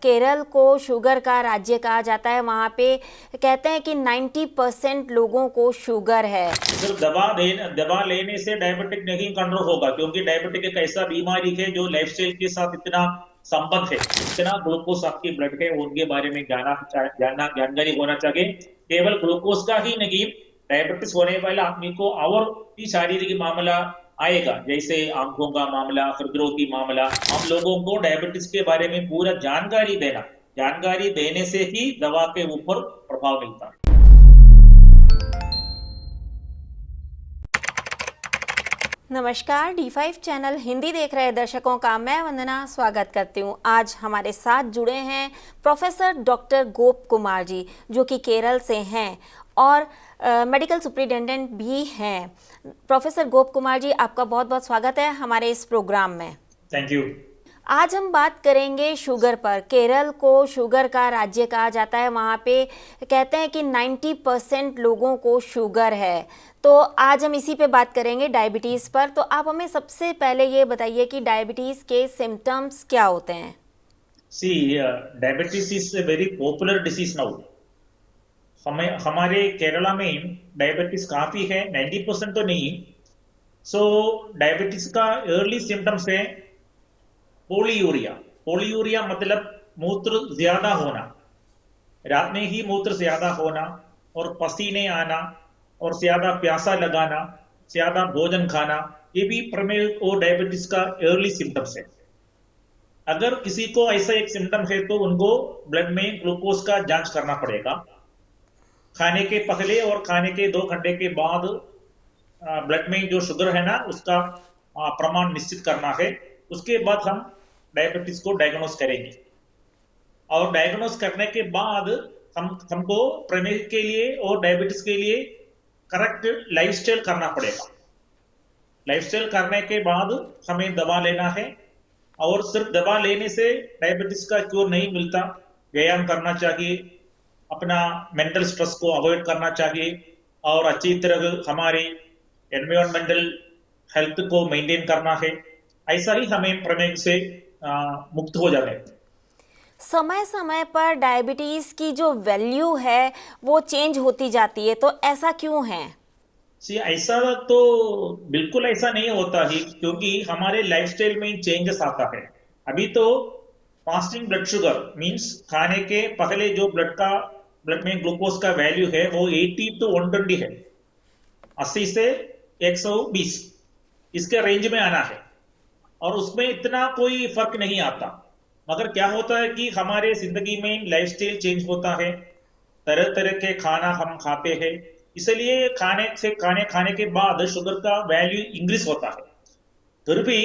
केरल को शुगर का राज्य कहा जाता है। वहाँ पे कहते हैं कि 90% लोगों को शुगर है। सिर्फ दवा लेने से डायबिटिक नहीं कंट्रोल होगा, क्योंकि डायबिटिक एक ऐसा बीमारी है जो लाइफस्टाइल के साथ इतना संबंध है। इतना ग्लूकोज आपकी ब्लड है उनके बारे में जानकारी होना चाहिए। केवल ग्लूकोज का ही नहीं, डायबिटीज होने वाले आदमी को और भी शारीरिक मामला आएगा, जैसे आंखों का मामला, हृदय की मामला। हम लोगों को डायबिटीज के बारे में पूरा जानकारी देने से ही दवा के ऊपर प्रभाव मिलता है। नमस्कार, D5 चैनल हिंदी देख रहे दर्शकों का मैं वंदना स्वागत करती हूँ। आज हमारे साथ जुड़े हैं प्रोफेसर डॉक्टर गोप कुमार जी, जो कि केरल से हैं और मेडिकल सुप्रिटेंडेंट भी हैं। प्रोफेसर गोप कुमार जी, आपका बहुत बहुत स्वागत है हमारे इस प्रोग्राम में। Thank you. आज हम बात करेंगे शुगर पर। केरल को शुगर का राज्य कहा जाता है। वहाँ पे कहते हैं कि 90% लोगों को शुगर है। तो आज हम इसी पे बात करेंगे, डायबिटीज़ पर। तो आप हमें सबसे पहले ये बताइए कि डायबिटीज़ के सिम्टम्स क्या होते हैं। Diabetes is a very popular disease now. हमारे केरला में डायबिटीज काफी है, 90% तो नहीं। डायबिटीज का अर्ली सिम्टम्स है पोलियूरिया। पोलियूरिया मतलब मूत्र ज्यादा होना, रात में ही मूत्र ज्यादा होना और पसीने आना और ज्यादा प्यासा लगाना, ज्यादा भोजन खाना, ये भी प्रमेह और डायबिटीज का अर्ली सिम्टम्स है। अगर किसी को ऐसा एक सिम्टम है तो उनको ब्लड में ग्लूकोज का जांच करना पड़ेगा। खाने के पहले और खाने के 2 घंटे के बाद ब्लड में जो शुगर है ना, उसका प्रमाण निश्चित करना है। उसके बाद हम डायबिटीज को डायग्नोस करेंगे और डायग्नोस करने के बाद हमको प्रमेह के लिए और डायबिटीज के लिए करेक्ट लाइफस्टाइल करना पड़ेगा। लाइफस्टाइल करने के बाद हमें दवा लेना है और सिर्फ दवा लेने से डायबिटीज का क्योर नहीं मिलता। व्यायाम करना चाहिए, अपना मेंटल स्ट्रेस को अवॉइड करना चाहिए और अच्छी तरह हमारे एनवायरमेंटल हेल्थ को मेंटेन करना है। ऐसा ही हमें प्रमेह से मुक्त हो जाते हैं। समय समय पर डायबिटीज़ की जो वैल्यू है वो चेंज होती जाती है, तो ऐसा क्यों है? ऐसा तो बिल्कुल ऐसा नहीं होता ही, क्योंकि हमारे लाइफस्टाइल में चेंजेस आता है। अभी तो फास्टिंग ब्लड शुगर मींस खाने के पहले जो ब्लड में ग्लूकोज का वैल्यू है वो 80 to 120 है। 80 से 120 इसके रेंज में आना है और उसमें इतना कोई फर्क नहीं आता। मगर क्या होता है कि हमारे जिंदगी में लाइफस्टाइल चेंज होता है, तरह तरह के खाना हम खाते हैं, इसलिए खाने के बाद शुगर का वैल्यू इंक्रीज होता है। फिर भी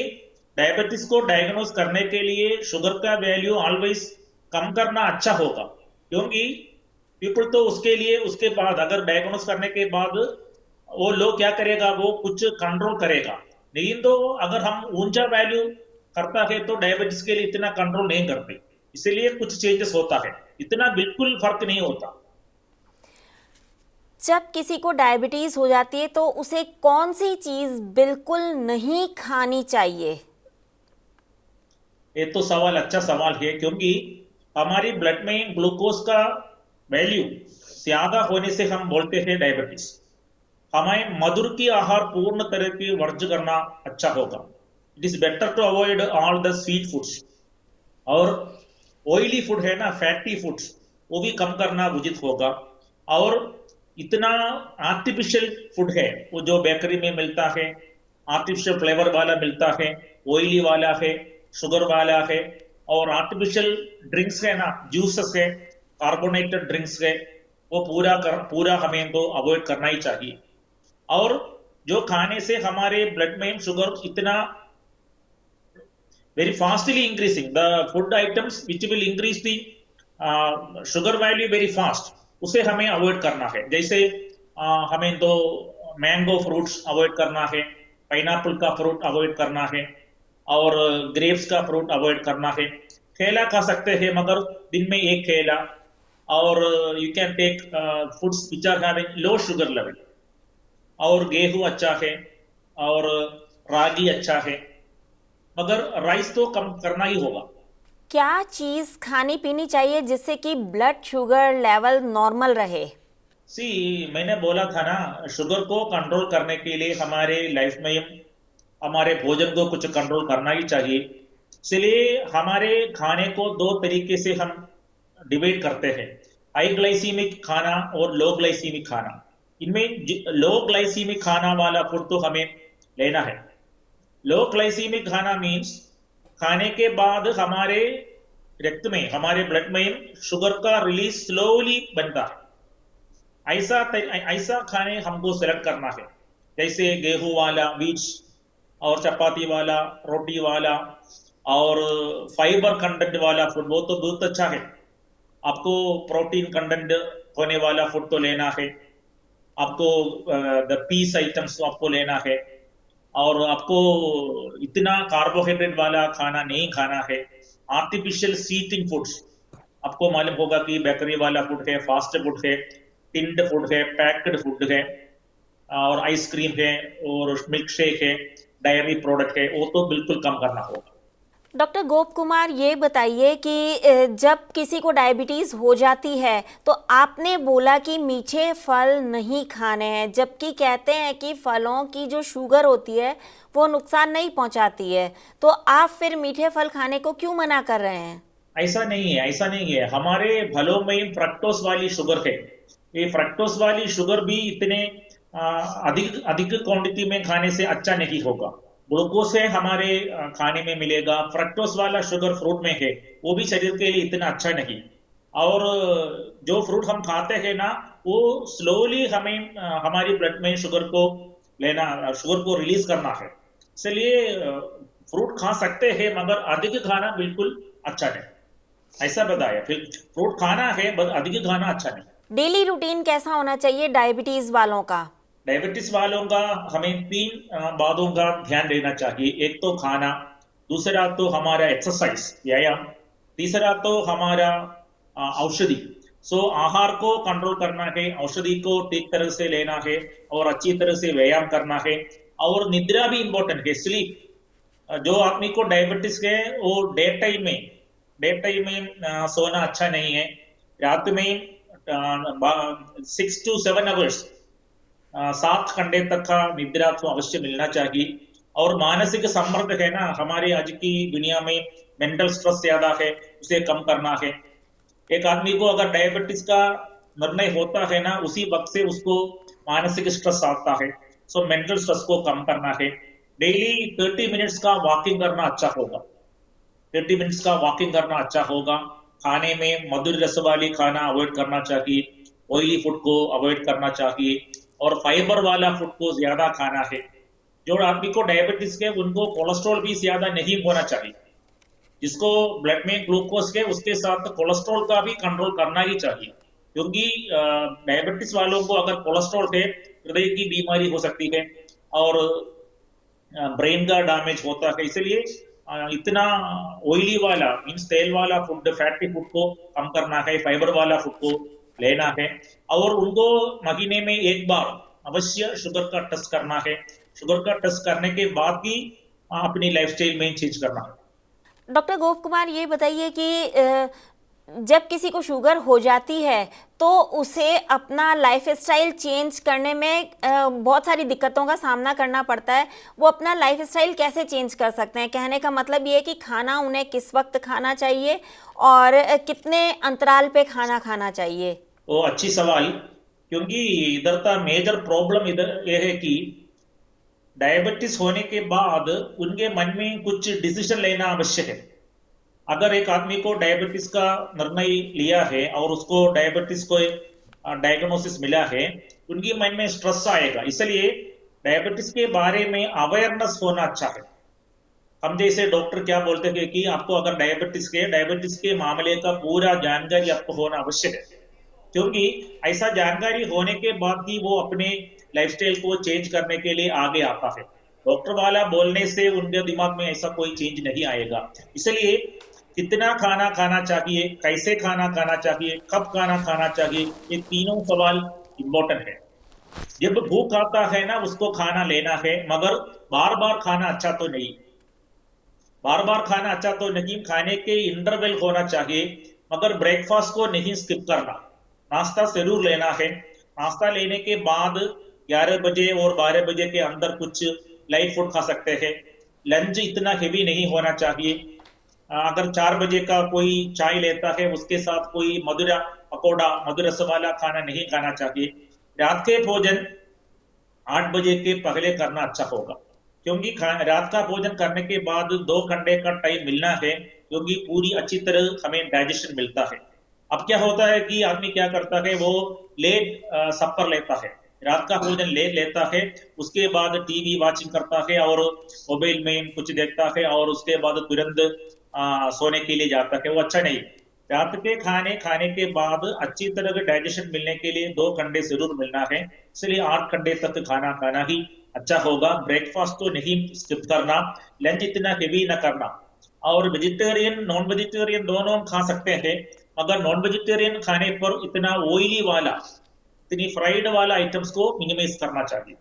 डायबिटीज को डायग्नोस करने के लिए शुगर का वैल्यू ऑलवेज कम करना अच्छा होगा, क्योंकि पीपल तो उसके बाद अगर डायग्नोस करने के बाद वो लोग क्या करेगा, वो कुछ कंट्रोल करेगा। नहीं तो अगर हम ऊंचा वैल्यू करता है तो डायबिटीज के लिए इतना कंट्रोल नहीं करते, इसलिए कुछ चेंजेस होता है, इतना बिल्कुल फर्क नहीं होता। जब किसी को डायबिटीज़ हो जाती है तो उसे कौन सी चीज़ बिल्कुल नहीं खानी चाहिए? ये तो अच्छा सवाल है, क्योंकि हमारी ब्लड में ग्लूकोज का वैल्यू ज्यादा होने से हम बोलते हैं डायबिटीज। हमें मधुर की आहार पूर्ण तरह की वर्ज करना अच्छा होगा। It is better to avoid all the sweet foods और ऑयली फूड है ना, फैटी फूड्स, वो भी कम करना उचित होगा। और इतना आर्टिफिशियल फूड है वो जो बेकरी में मिलता है, आर्टिफिशियल फ्लेवर वाला मिलता है, ऑयली वाला है, शुगर वाला है, और आर्टिफिशियल ड्रिंक्स है ना, जूसेस है, कार्बोनेटेड ड्रिंक्स है, वो पूरा हमें तो अवॉइड करना ही चाहिए। और जो खाने से हमारे ब्लड में शुगर इतना very fastly increasing, the food items which will increase the sugar value very fast, उसे हमें अवॉइड करना है। जैसे हमें तो मैंगो फ्रूट्स अवॉइड करना है, पाइनएप्पल का फ्रूट अवॉइड करना है और ग्रेप्स का फ्रूट अवॉइड करना है। केला खा सकते हैं मगर दिन में 1 केला। और you can take foods which are having low sugar level. और गेहूं अच्छा है और रागी अच्छा है, मगर राइस तो कम करना ही होगा। क्या चीज़ खानी पीनी चाहिए जिससे कि ब्लड शुगर लेवल नॉर्मल रहे? सी मैंने बोला था ना, शुगर को कंट्रोल करने के लिए हमारे लाइफ में हमारे भोजन को कुछ कंट्रोल करना ही चाहिए। इसलिए हमारे खाने को दो तरीके से हम डिवाइड करते हैं, हाई ग्लाइसीमिक खाना और लो ग्लाइसीमिक खाना। इनमें लो ग्लाइसीमिक खाना वाला फूड तो हमें लेना है। लो ग्लाइसीमिक खाना मीन्स खाने के बाद हमारे रक्त में, हमारे ब्लड में शुगर का रिलीज स्लोली बनता है। ऐसा खाने हमको सेलेक्ट करना है, जैसे गेहूं वाला बीज और चपाती वाला, रोटी वाला और फाइबर कंटेंट वाला फूड, वो तो बहुत अच्छा है। आपको प्रोटीन कंटेंट होने वाला फूड तो लेना है। आपको द पीस आइटम्स तो आपको लेना है, और आपको इतना कार्बोहाइड्रेट वाला खाना नहीं खाना है। आर्टिफिशियल स्वीटिंग फूड्स, आपको मालूम होगा कि बेकरी वाला फूड है, फास्ट फूड है, टिन्ड फूड है, पैक्ड फूड है, और आइसक्रीम है और मिल्क शेक है, डायरी प्रोडक्ट है, वो तो बिल्कुल कम करना होगा। डॉक्टर गोप कुमार, ये बताइए कि जब किसी को डायबिटीज़ हो जाती है तो आपने बोला कि मीठे फल नहीं खाने हैं, जबकि कहते हैं कि फलों की जो शुगर होती है वो नुकसान नहीं पहुंचाती है, तो आप फिर मीठे फल खाने को क्यों मना कर रहे हैं? ऐसा नहीं है, ऐसा नहीं है। हमारे फलों में फ्रक्टोस वाली शुगर है। ये फ्रक्टोस वाली शुगर भी इतने अधिक अधिक क्वांटिटी में खाने से अच्छा नहीं होगा। ग्लूकोज है हमारे खाने में मिलेगा, फ्रक्टोस वाला शुगर फ्रूट में है, वो भी शरीर के लिए इतना अच्छा नहीं। और जो फ्रूट हम खाते हैं ना, वो स्लोली हमें हमारी ब्लड में शुगर को लेना, शुगर को रिलीज करना है। इसलिए फ्रूट खा सकते हैं, मगर अधिक खाना बिल्कुल अच्छा नहीं। ऐसा बताया, फिर फ्रूट खाना है बस अधिक खाना अच्छा नहीं। डेली रूटीन कैसा होना चाहिए डायबिटीज़ वालों का? डायबिटीज वालों का हमें तीन बातों का ध्यान देना चाहिए। एक तो खाना, दूसरा तो हमारा एक्सरसाइज व्यायाम, तीसरा तो हमारा औषधि। सो आहार को कंट्रोल करना है, औषधि को ठीक तरह से लेना है, और अच्छी तरह से व्यायाम करना है, और निद्रा भी इंपॉर्टेंट है, स्लीप। जो आदमी को डायबिटीज है वो डे टाइम में सोना अच्छा नहीं है। रात में 6 to 7 hours, 7 घंटे तक का निद्रा तो अवश्य मिलना चाहिए। और मानसिक सम्मर्द है ना, हमारे आज की दुनिया में मेंटल स्ट्रेस ज्यादा है, उसे कम करना है। एक आदमी को अगर डायबिटीज का निर्णय होता है ना, उसी वक्त से उसको मानसिक स्ट्रेस आता है। सो मेंटल स्ट्रेस को कम करना है। डेली 30 मिनट्स का वॉकिंग करना अच्छा होगा। 30 मिनट्स का वॉकिंग करना अच्छा होगा। खाने में मधुर रस वाली खाना अवॉइड करना चाहिए, ऑयली फूड को अवॉइड करना चाहिए, और फाइबर वाला फूड को ज्यादा खाना है। जो आदमी को डायबिटीज है उनको कोलेस्ट्रॉल भी ज्यादा नहीं होना चाहिए। जिसको ब्लड में ग्लूकोज है उसके साथ कोलेस्ट्रॉल का भी कंट्रोल करना ही चाहिए, क्योंकि डायबिटीज वालों को अगर कोलेस्ट्रॉल है, हृदय की बीमारी हो सकती है और ब्रेन का डैमेज होता है। इसलिए इतना ऑयली वाला मीन्स तेल वाला फूड, फैटी फूड को कम करना है, फाइबर वाला फूड को लेना है, और उनको महीने में एक बार अवश्य शुगर का टेस्ट करना है। शुगर का टेस्ट करने के बाद ही अपनी लाइफस्टाइल में चेंज करना है। डॉक्टर गोप कुमार, ये बताइए कि जब किसी को शुगर हो जाती है तो उसे अपना लाइफस्टाइल चेंज करने में बहुत सारी दिक्कतों का सामना करना पड़ता है। वो अपना लाइफस्टाइल कैसे चेंज कर सकते हैं? कहने का मतलब ये है कि खाना उन्हें किस वक्त खाना चाहिए और कितने अंतराल पे खाना खाना चाहिए? वो अच्छी सवाल, क्योंकि इधर का मेजर प्रॉब्लम इधर यह है कि डायबिटीज होने के बाद उनके मन में कुछ डिसीजन लेना आवश्यक है। अगर एक आदमी को डायबिटीज का निर्णय लिया है और उसको डायबिटीज को डायग्नोसिस मिला है, उनके मन में स्ट्रेस आएगा। इसलिए डायबिटीज के बारे में अवेयरनेस होना अच्छा है। हम जैसे डॉक्टर क्या बोलते हैं कि आपको अगर डायबिटीज के मामले का पूरा जानकारी आपको होना आवश्यक है, क्योंकि ऐसा जानकारी होने के बाद ही वो अपने लाइफस्टाइल को चेंज करने के लिए आगे आता है। डॉक्टर वाला बोलने से उनके दिमाग में ऐसा कोई चेंज नहीं आएगा। इसलिए कितना खाना खाना चाहिए, कैसे खाना खाना चाहिए, कब खाना खाना चाहिए, ये तीनों सवाल इंपॉर्टेंट है। जब भूख आता है ना, उसको खाना लेना है, मगर बार बार खाना अच्छा तो नहीं। बार बार खाना अच्छा तो नहीं, खाने के इंटरवल होना चाहिए, मगर ब्रेकफास्ट को नहीं स्किप करना। नाश्ता जरूर लेना है। नाश्ता लेने के बाद 11 बजे और 12 बजे के अंदर कुछ लाइट फूड खा सकते हैं। लंच इतना हेवी नहीं होना चाहिए। अगर 4 बजे का कोई चाय लेता है, उसके साथ कोई मधुरा पकौड़ा, मधुर रस वाला खाना नहीं खाना चाहिए। रात के भोजन 8 बजे के पहले करना अच्छा होगा, क्योंकि रात का भोजन करने के बाद 2 घंटे का टाइम मिलना है, क्योंकि पूरी अच्छी तरह हमें डाइजेशन मिलता है। अब क्या होता है कि आदमी क्या करता है, वो लेट सफर लेता है, रात का भोजन लेट लेता है, उसके बाद टीवी वॉचिंग करता है और मोबाइल में कुछ देखता है और उसके बाद तुरंत सोने के लिए जाता है। वो अच्छा नहीं। रात के खाने खाने के बाद अच्छी तरह का डाइजेशन मिलने के लिए 2 घंटे जरूर मिलना है, इसलिए 8 घंटे तक खाना खाना ही अच्छा होगा। ब्रेकफास्ट तो नहीं स्किप करना, लंच इतना हेवी ना करना। और वेजिटेरियन नॉन वेजिटेरियन दोनों खा सकते हैं, मगर नॉन वेजिटेरियन खाने पर इतना ऑयली वाला, इतनी फ्राइड वाला आइटम्स को मिनिमाइज करना चाहिए।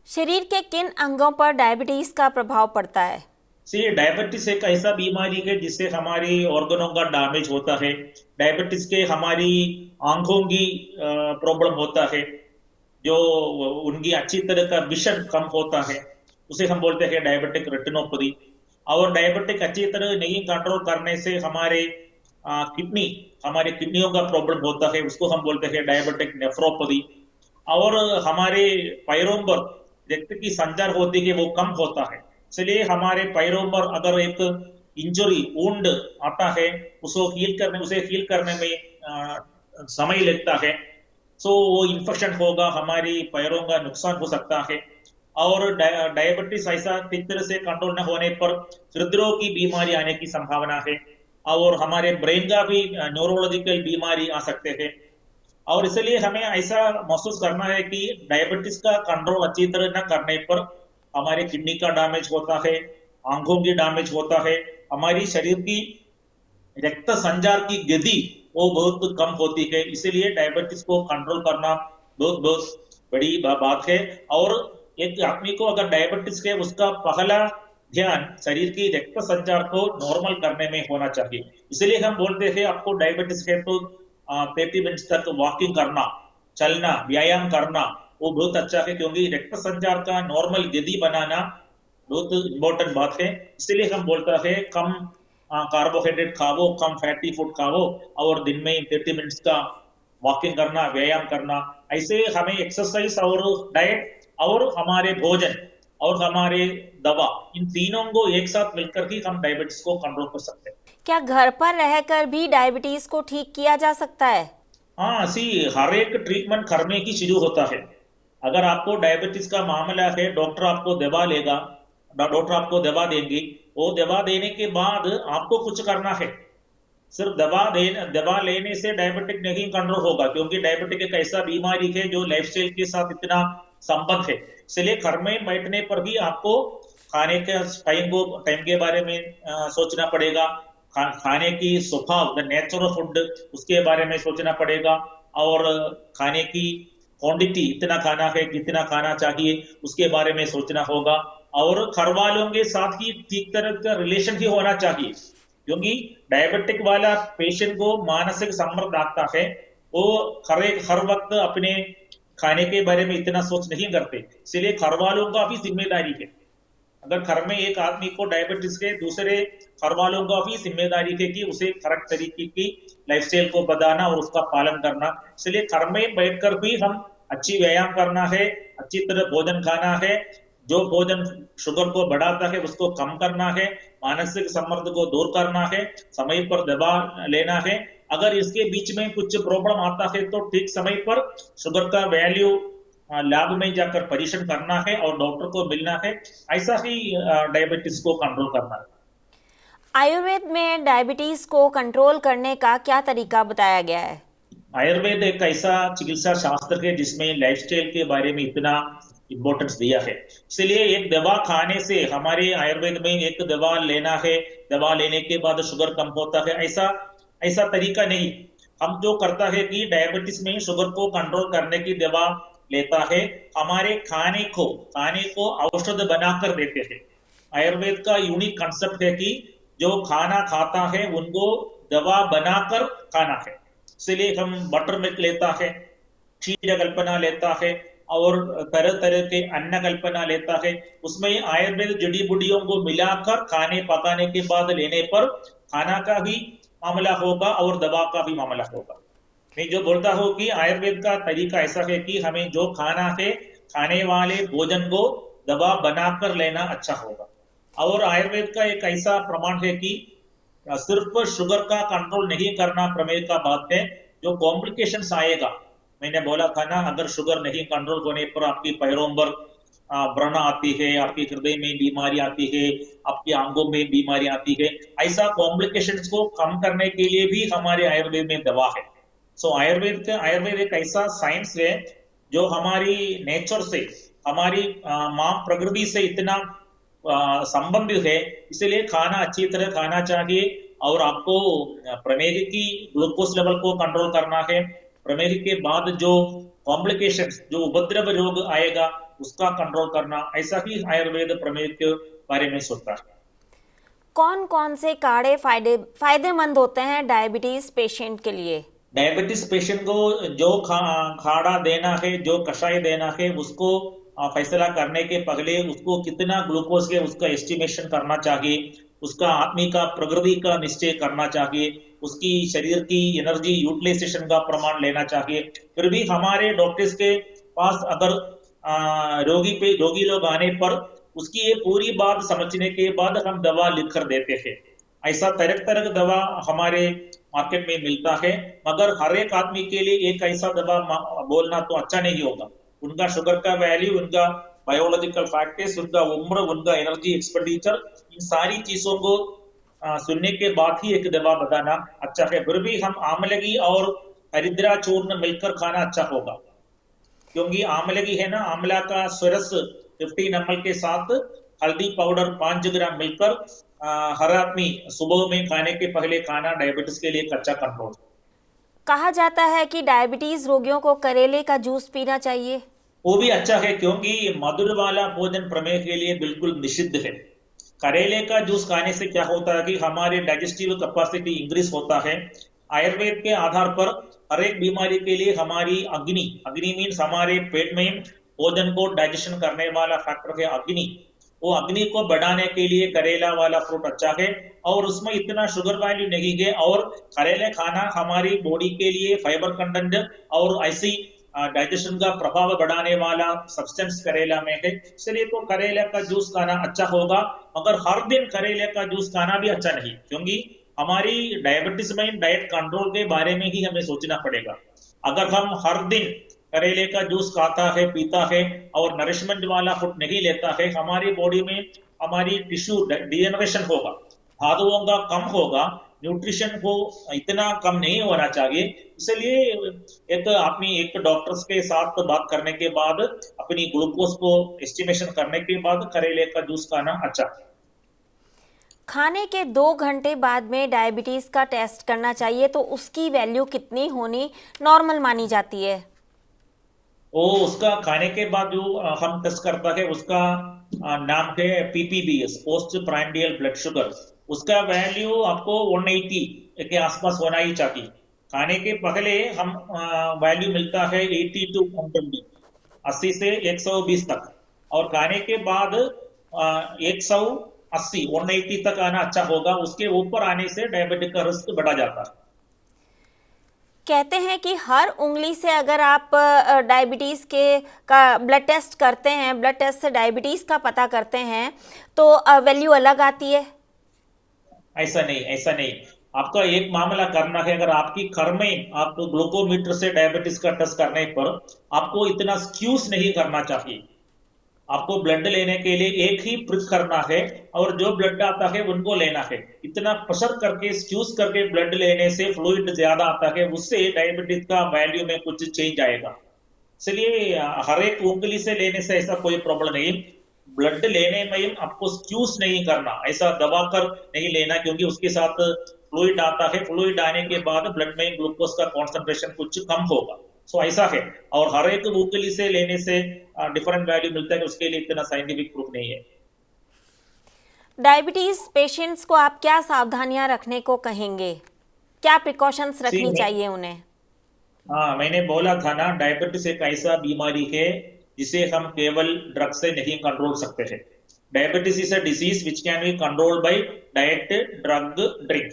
शरीर के किन अंगों पर डायबिटीज का प्रभाव पड़ता है? से डायबिटीज एक ऐसा बीमारी है जिससे हमारी ऑर्गनों का डैमेज होता है। डायबिटीज के हमारी आंखों की प्रॉब्लम होता है, जो उनकी अच्छी तरह का विजन कम होता है, उसे हम बोलते हैं डायबिटिक रेटिनोपैथी। और डायबिटिक अच्छी तरह नहीं कंट्रोल करने से हमारे किडनी, हमारे किडनियों का प्रॉब्लम होता है, उसको हम बोलते हैं डायबिटिक नेफ्रोपैथी। और हमारे पैरों पर रक्त की संचार होती है, वो कम होता है, इसलिए हमारे पैरों पर अगर एक इंजरी वुंड आता है, उसे हील करने में समय लगता है, सो वो इन्फेक्शन होगा, हमारी पैरों का नुकसान हो सकता है। और डायबिटीज ऐसा ठीक तरह से कंट्रोल न होने पर हृदरोग की बीमारी आने की संभावना है, और हमारे ब्रेन का भी न्यूरोलॉजिकल बीमारी आ सकते हैं। और इसलिए हमें ऐसा महसूस करना है कि डायबिटीज का कंट्रोल अच्छी तरह न करने पर हमारे किडनी का डैमेज होता है, आंखों की डैमेज होता है, हमारी शरीर की रक्त संचार की गति वो बहुत कम होती है। इसलिए डायबिटीज को कंट्रोल करना बहुत बहुत बड़ी बात है। और एक आदमी को अगर डायबिटीज है, उसका पहला ध्यान शरीर की रक्त संचार को नॉर्मल करने में होना चाहिए। इसलिए हम बोलते हैं आपको डायबिटीज है तो 30 मिनट तक वॉकिंग करना, चलना, व्यायाम करना वो बहुत अच्छा है, क्योंकि रक्त संचार का नॉर्मल गति बनाना बहुत इंपॉर्टेंट बात है। इसलिए हम बोलते हैं कम कार्बोहाइड्रेट खाओ, कम फैटी फूड खाओ, और दिन में 30 मिनट्स का वॉकिंग करना, व्यायाम करना। ऐसे हमें एक्सरसाइज और डाइट और हमारे भोजन और हमारे दवा, इन तीनों को एक साथ मिलकर ही हम डायबिटीज को कंट्रोल कर सकते हैं। क्या घर पर रहकर भी डायबिटीज को ठीक किया जा सकता है? हाँ, हर एक ट्रीटमेंट घर में ही शुरू होता है। अगर आपको डायबिटीज का मामला है, डॉक्टर आपको दवा देंगे, वो दवा देने के बाद आपको कुछ करना है। सिर्फ दवा लेने से डायबिटिक नहीं कंट्रोल होगा, क्योंकि डायबिटिक एक ऐसा बीमारी है जो लाइफस्टाइल के साथ इतना संबंध है। इसलिए घर में बैठने पर भी आपको खाने के टाइम के बारे में सोचना पड़ेगा, खाने की स्वभाव, द नेचर ऑफ फूड, उसके बारे में सोचना पड़ेगा, और खाने की क्वांटिटी, इतना खाना है कितना खाना चाहिए, उसके बारे में सोचना होगा। और घर वालों के साथ ही ठीक तरह का रिलेशन ही होना चाहिए, क्योंकि डायबिटिक वाला पेशेंट को मानसिक संमर्द आता है, वो हर वक्त अपने खाने के बारे में इतना सोच नहीं करते। इसलिए घर वालों का भी जिम्मेदारी है। अगर घर में एक आदमी को डायबिटीज है, दूसरे घर वालों का भी जिम्मेदारी है कि उसे करेक्ट तरीके की लाइफस्टाइल को बताना और उसका पालन करना। इसलिए घर में बैठकर भी हम अच्छी व्यायाम करना है, अच्छी तरह भोजन खाना है, जो भोजन शुगर को बढ़ाता है उसको कम करना है, मानसिक संमर्द को दूर करना है, समय पर दवा लेना है। अगर इसके बीच में कुछ प्रॉब्लम आता है तो ठीक समय पर शुगर का वैल्यू लैब में जाकर परीक्षण करना है और डॉक्टर को मिलना है। ऐसा ही डायबिटीज को कंट्रोल करना है। आयुर्वेद में डायबिटीज को कंट्रोल करने का क्या तरीका बताया गया है? आयुर्वेद एक ऐसा चिकित्सा शास्त्र है जिसमें लाइफस्टाइल के बारे में इतना इंपॉर्टेंस दिया है। इसलिए एक दवा खाने से, हमारे आयुर्वेद में एक दवा लेना है, दवा लेने के बाद शुगर कम होता है, ऐसा तरीका नहीं। हम जो करता है कि डायबिटीज में शुगर को कंट्रोल करने की दवा लेता है, हमारे खाने को औषध बनाकर देते हैं। आयुर्वेद का यूनिक कंसेप्ट है कि जो खाना खाता है उनको दवा बनाकर खाना है। इसलिए हम बटर मिल्क लेता है, क्षीर कल्पना लेता है और तरह तरह के अन्न कल्पना लेता है। उसमें आयुर्वेद जड़ी बूटियों को मिलाकर खाने पकाने के बाद लेने पर खाना का भी मामला होगा और दवा का भी मामला होगा। मैं जो बोलता हूँ कि आयुर्वेद का तरीका ऐसा है कि हमें जो खाना है खाने वाले भोजन को दवा बनाकर लेना अच्छा होगा। और आयुर्वेद का एक ऐसा प्रमाण है कि सिर्फ शुगर का कंट्रोल नहीं करना प्रमेय का बात है, जो कॉम्प्लिकेशंस आएगा। मैंने बोला था ना, अगर शुगर नहीं कंट्रोल होने पर आपकी पैरों पर व्रण आती है, आपके हृदय में बीमारी आती है, आपके अंगों में बीमारी आती है। ऐसा कॉम्प्लिकेशंस को कम करने के लिए भी हमारे आयुर्वेद में दवा है। सो आयुर्वेद एक ऐसा साइंस है जो हमारी नेचर से, हमारी माँ प्रकृति से इतना संबंधित है। इसलिए खाना अच्छी तरह खाना चाहिए और आपको प्रमेह की ग्लूकोज लेवल को कंट्रोल करना है। प्रमेह के बाद जो कॉम्प्लिकेशंस, जो उपद्रव रोग आएगा उसका कंट्रोल करना, ऐसा ही आयुर्वेद प्रमेह के बारे में सोचता है। कौन कौन से काढ़े फायदेमंद होते हैं डायबिटीज पेशेंट के लिए? डायबिटीज पेशेंट को जो खाड़ा देना है, जो कषाय देना है, उसको फैसला करने के पहले उसको कितना ग्लूकोज है उसका एस्टिमेशन करना चाहिए, उसका आत्मी का प्रकृति का निश्चय करना चाहिए, उसकी शरीर की एनर्जी यूटिलाइजेशन का प्रमाण लेना चाहिए। फिर भी हमारे डॉक्टर्स के पास अगर रोगी लोग आने पर उसकी ये पूरी बात समझने के बाद हम दवा लिख कर देते हैं। ऐसा तरह तरह दवा हमारे मार्केट में मिलता है, मगर हर एक आदमी के लिए एक ऐसा दवा बोलना तो अच्छा नहीं होगा। उनका शुगर का वैल्यू, उनका बायोलॉजिकल फैक्टर्स, उनका उम्र, उनका एनर्जी एक्सपेंडिचर, इन सारी चीजों को सुनने के बाद ही एक दवा बताना अच्छा है। फिर भी हम आमलगी और हरिद्रा चूर्ण मिलकर खाना अच्छा होगा, क्योंकि आमलगी है ना, आमला का स्वरस 15 ml के साथ हल्दी पाउडर 5 ग्राम मिलकर हर आदमी सुबह में खाने के पहले खाना डायबिटीज के लिए एक अच्छा कंट्रोल। कहा जाता है कि डायबिटीज रोगियों को करेले का जूस पीना चाहिए। वो भी अच्छा है, क्योंकि मधुर वाला भोजन प्रमेह के लिए बिल्कुल निषिद्ध है। करेले का जूस खाने से क्या होता है कि हमारे डाइजेस्टिव कैपेसिटी इंक्रीज होता है। आयुर्वेद के आधार पर हर एक बीमारी के लिए हमारी अग्नि मीन्स हमारे पेट में भोजन को डाइजेशन करने वाला फैक्टर है अग्नि। वो अग्नि को बढ़ाने के लिए करेला वाला फ्रूट अच्छा है और उसमें इतना शुगर वैल्यू नहीं है। और करेले खाना हमारी बॉडी के लिए फाइबर कंटेंट और ऐसी डाइजेशन का प्रभाव बढ़ाने वाला सब्सटेंस करेला में है। इसलिए तो करेले का जूस खाना अच्छा होगा, मगर हर दिन करेले का जूस खाना भी अच्छा नहीं, क्योंकि हमारी डायबिटीज में डाइट कंट्रोल के बारे में ही हमें सोचना पड़ेगा। अगर हम हर दिन करेले का जूस खाता है, पीता है और नरिशमेंट वाला फूड नहीं लेता है, हमारी बॉडी में हमारी टिश्यू डिजेनरेशन होगा, धातुओं का कम होगा, न्यूट्रिशन को इतना कम नहीं होना चाहिए। इसलिए एक डॉक्टर्स के साथ बात करने के बाद, अपनी ग्लूकोज को एस्टिमेशन करने के बाद करेले का जूस खाना अच्छा। खाने के 2 घंटे बाद में डायबिटीज का टेस्ट करना चाहिए, तो उसकी वैल्यू कितनी होनी नॉर्मल मानी जाती है? उसका खाने के बाद जो हम टेस्ट करता है उसका नाम है PPBS, पोस्ट प्राइमरियल ब्लड शुगर। उसका वैल्यू आपको 180 के आसपास होना ही चाहिए। खाने के पहले हम वैल्यू मिलता है 80 to 120, 80 से 120 तक, और खाने के बाद 180 180 तक आना अच्छा होगा। उसके ऊपर आने से डायबिटिक का रिस्क बढ़ा जाता है। कहते हैं कि हर उंगली से अगर आप डायबिटीज़ का ब्लड टेस्ट करते हैं, ब्लड टेस्ट से डायबिटीज़ का पता करते हैं, तो वैल्यू अलग आती है। ऐसा नहीं। आपका एक मामला करना है, अगर आपकी घर में आप ग्लूकोमीटर से डायबिटीज का टेस्ट करने पर आपको इतना स्क्यूज नहीं करना चाहिए। आपको ब्लड लेने के लिए एक ही प्रिक करना है और जो ब्लड आता है उनको लेना है। इतना प्रेशर करके स्क्यूज करके ब्लड लेने से फ्लूइड ज्यादा आता है, उससे डायबिटीज का वैल्यू में कुछ चेंज आएगा। इसलिए हर एक उंगली से लेने से ऐसा कोई प्रॉब्लम नहीं। ब्लड लेने में आपको स्क्यूज नहीं करना, ऐसा दबाकर नहीं लेना, क्योंकि उसके साथ फ्लूइड आता है। फ्लूइड आने के बाद ब्लड में ग्लूकोज का कॉन्सेंट्रेशन कुछ कम होगा। सो ऐसा है, और हर एक उंगली से लेने से डिफरेंट वैल्यू मिलता है, उसके लिए इतना साइंटिफिक प्रूफ नहीं है। डायबिटीज पेशेंट्स को आप क्या सावधानियां रखने को कहेंगे, क्या प्रिकॉशंस सी रखनी चाहिए उन्हें? हाँ, मैंने बोला था ना, डायबिटीज एक ऐसा बीमारी है जिसे हम केवल ड्रग से नहीं कंट्रोल सकते हैं। Diabetes is a disease which can be controlled by diet, drug, drink.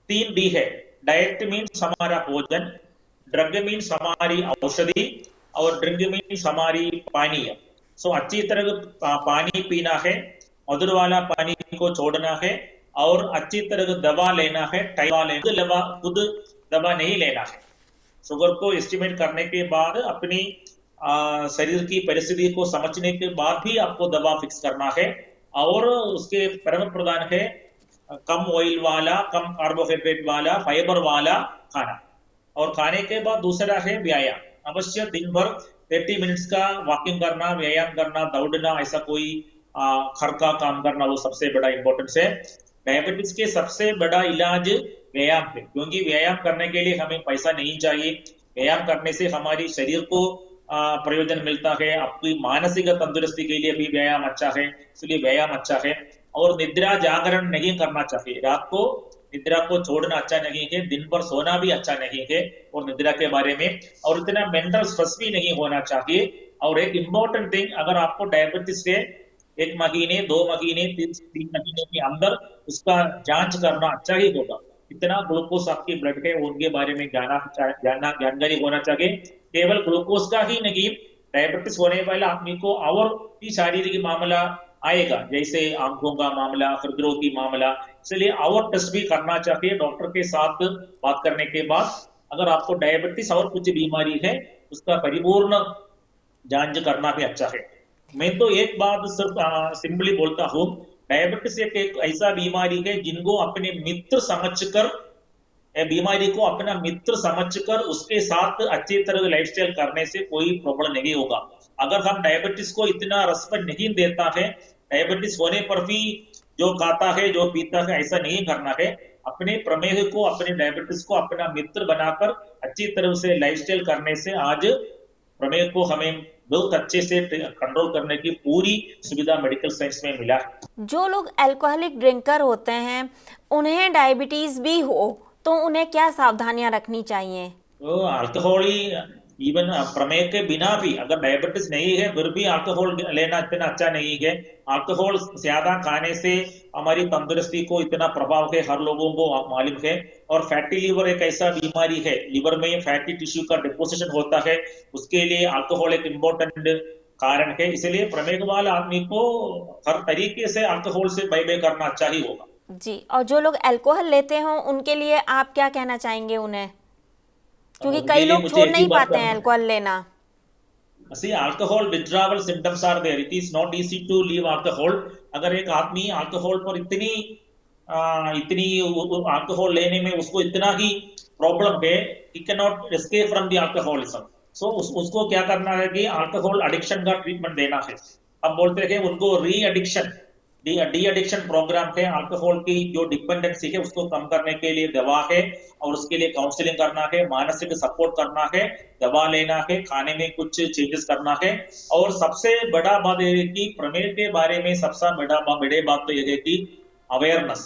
3D है। डाइट मीन्स हमारा भोजन, ड्रग मीन्स हमारी औषधि, और ड्रिंक मीन्स हमारी पानीय। सो अच्छी तरह पानी पीना है, मधुर वाला पानी को छोड़ना है, और अच्छी तरह दवा लेना है, खुद दवा नहीं लेना है। शुगर को एस्टिमेट करने के बाद अपनी शरीर की परिस्थिति को समझने के बाद भी आपको दवा फिक्स करना है। और उसके परम प्रधान है कम ऑयल वाला, कम कार्बोहाइड्रेट वाला, फाइबर वाला खाना। और खाने के बाद दूसरा है व्यायाम। अवश्य दिन भर 30 मिनट्स का वॉकिंग करना, व्यायाम करना, दौड़ना, ऐसा कोई घर का काम करना, वो सबसे बड़ा इंपॉर्टेंस है। डायबिटीज के सबसे बड़ा इलाज व्यायाम है, क्योंकि व्यायाम करने के लिए हमें पैसा नहीं चाहिए। व्यायाम करने से हमारी शरीर को प्रयोजन मिलता है, आपकी मानसिक तंदुरुस्ती के लिए भी व्यायाम अच्छा है, इसलिए व्यायाम अच्छा है। और निद्रा जागरण नहीं करना चाहिए, रात को निद्रा को छोड़ना अच्छा नहीं है, दिन भर सोना भी अच्छा नहीं है और निद्रा के बारे में, और इतना मेंटल स्ट्रेस भी नहीं होना चाहिए। और एक इम्पोर्टेंट थिंग, अगर आपको डायबिटीज है 1 महीने, 2 महीने, 3 महीने के अंदर उसका जांच करना अच्छा ही होगा। कितना ग्लूकोज आपके ब्लड के उनके बारे में जानकारी होना चाहिए। केवल ग्लूकोज का ही नहीं, डायबिटीज होने वाले आदमी को और भी शारीरिक मामला आएगा, जैसे आंखों का मामला, हृदय की मामला, इसलिए और टेस्ट भी करना चाहिए डॉक्टर के साथ बात करने के बाद। अगर आपको डायबिटीज और कुछ बीमारी है, उसका परिपूर्ण जांच करना भी अच्छा है। मैं तो एक बात सिर्फ सिंपली बोलता हूँ, डायबिटीज एक ऐसा बीमारी है जिनको अपने मित्र समझकर, बीमारी को अपना मित्र समझकर उसके साथ अच्छी तरह लाइफस्टाइल करने से कोई प्रॉब्लम नहीं होगा। अगर हम डायबिटीज को इतना रेस्पेक्ट नहीं देता है, डायबिटीज होने पर भी जो खाता है, जो पीता है, ऐसा नहीं करना है। अपने प्रमेह को, अपने डायबिटीज को अपना मित्र बनाकर अच्छी तरह से लाइफस्टाइल करने से आज प्रमेह को हमें बहुत अच्छे से कंट्रोल करने की पूरी सुविधा मेडिकल साइंस में मिला है। जो लोग अल्कोहलिक ड्रिंकर होते हैं, उन्हें डायबिटीज भी हो तो उन्हें क्या सावधानियां रखनी चाहिए? तो अल्कोहल ही, इवन प्रमेह के बिना भी अगर डायबिटीज नहीं है फिर भी अल्कोहल लेना इतना अच्छा नहीं है। अल्कोहल ज्यादा खाने से हमारी तंदुरुस्ती को इतना प्रभाव है, हर लोगों को मालूम है। और फैटी लीवर एक ऐसा बीमारी है, लीवर में फैटी टिश्यू का डिपोजिशन होता है, उसके लिए अल्कोहल एक इम्पोर्टेंट कारण है। इसलिए प्रमेह वाला आदमी को हर तरीके से अल्कोहल से बाय करना अच्छा ही होगा। जी, और जो लोग अल्कोहल लेते हों उनके लिए आप क्या कहना चाहेंगे उन्हें, क्योंकि उनके कई लिए लोग मुझे छोड़ एक ही नहीं बात पाते हैं करना है। अल्कोहल लेना। See, alcohol withdrawal symptoms are there. It is not easy to leave alcohol. अगर एक आदमी अल्कोहल पर इतनी अल्कोहल लेने में उसको इतना ही प्रॉब्लम है, he cannot escape from the alcoholism. So उसको क्या करना है कि अल्कोहल एडिक्शन का ट्रीटमेंट देना है। हम बोलते हैं उनको डी एडिक्शन प्रोग्राम है। अल्कोहल की जो डिपेंडेंसी है उसको कम करने के लिए दवा है, और उसके लिए काउंसलिंग करना है, मानसिक सपोर्ट करना है, दवा लेना है, खाने में कुछ चेंजेस करना है। और सबसे बड़ा बात यह है कि प्रमेह के बारे में सबसे बड़ी बात तो यह है कि अवेयरनेस।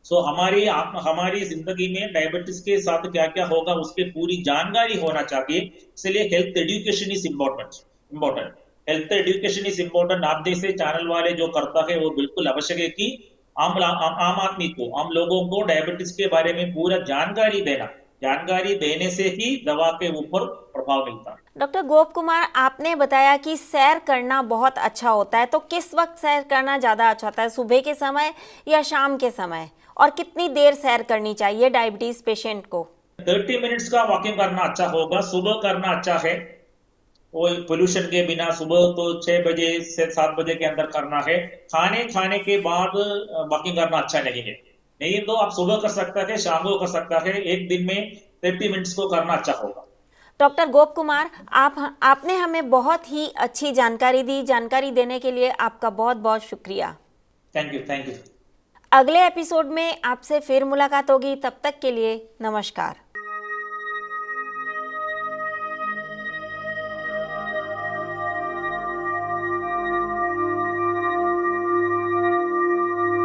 सो हमारी जिंदगी में डायबिटीज के साथ क्या क्या होगा उसकी पूरी जानकारी होना चाहिए। इसलिए health education is important. Health education is important. आप जैसे चैनल वाले जो करता है वो बिल्कुल आवश्यक है कि आम आदमी को, आम लोगों को डायबिटीज के बारे में पूरा जानकारी देना। जानकारी देने से ही दवा के ऊपर प्रभाव मिलता है। डॉक्टर गोप कुमार, आपने बताया कि सैर करना बहुत अच्छा होता है, तो किस वक्त सैर करना ज़्यादा अच्छा होता है, सुबह के समय या शाम के समय, और कितनी देर सैर करनी चाहिए डायबिटीज पेशेंट को? 30 मिनट्स का वॉकिंग करना अच्छा होगा, सुबह करना अच्छा है। वो पोल्यूशन के बिना सुबह तो 6 बजे से 7 बजे के अंदर करना है। खाने के बाद वॉकिंग करना अच्छा नहीं है। नहीं तो आप सुबह कर सकता है, शाम को कर सकता है, एक दिन में 30 मिनट्स को करना अच्छा होगा। डॉक्टर गोप कुमार, आपने हमें बहुत ही अच्छी जानकारी दी। जानकारी देने के लिए आपका बहुत बहुत शुक्रिया। Thank you. अगले एपिसोड में आपसे फिर मुलाकात होगी, तब तक के लिए नमस्कार।